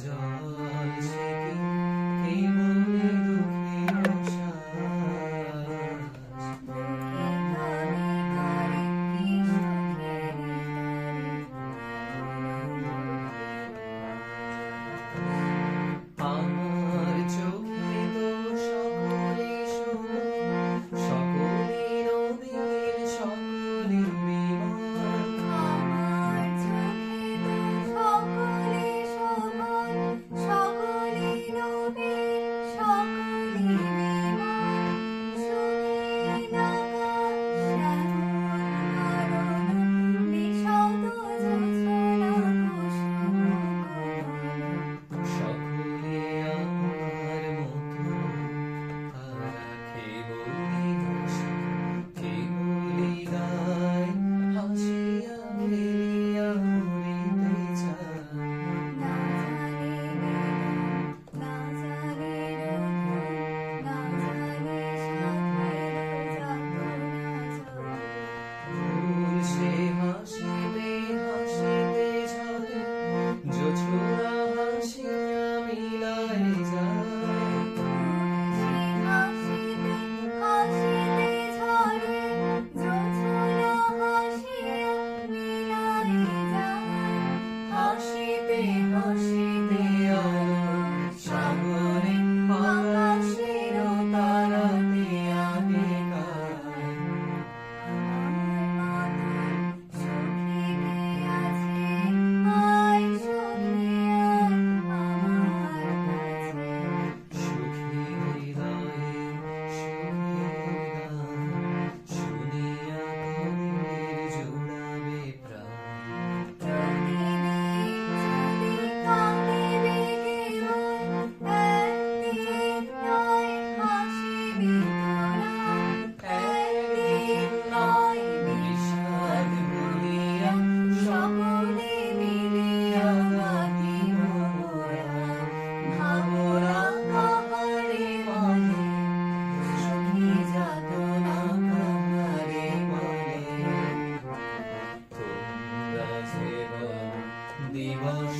জল সে কি বলে দুঃখের আমার চোখে তো সকলে সমান, সকলে নবীর, সকলে বিমান। আমার চোখে তো সকলে সমান, সকলে নবীর, সকলে বিমান। সুনীল আকাশ শ্যামল গগন, নিশাত জোছনা কুসুম গগন। সকলে আমার মতো, তারা কেবলই দোষী, কেবলই গায়, হাসিয়া খেলিয়া মরিতে চায়। না জানে বেদন, না জানে রোদন, না জানে সাধের যাতনা জল। ফুল সে হাসিতে হাসিতে ঝরে, জোছনা হাসিয়া মিলায় যায়। সে হাসিতে হাসিতে ঝরে, জোছনা হাসিয়া মিলায় যায়। হাসিতে হাসিতে আলো সাগরে, আকাশের তারাতে আগে গায়। আমার মাথায় সখী গিয়াছে, আয় সখী আয় আমার কাছে। সুখী হৃদয়ে সুখের গান, শুনিয়া কবির জোড়াবে প্রাণ। প্রতিদিন যদি কাঁদিবে কেবল, একদিন নয় হাসিবি তোরা। একদিন নয় বিষাদ ভুলিয়া সকলে মিলিয়া গাহিব মোরা। ভাবনা কাহারে বলে, সখী যাতনা কাহারে বলে। তোমরা যে বলো দিবস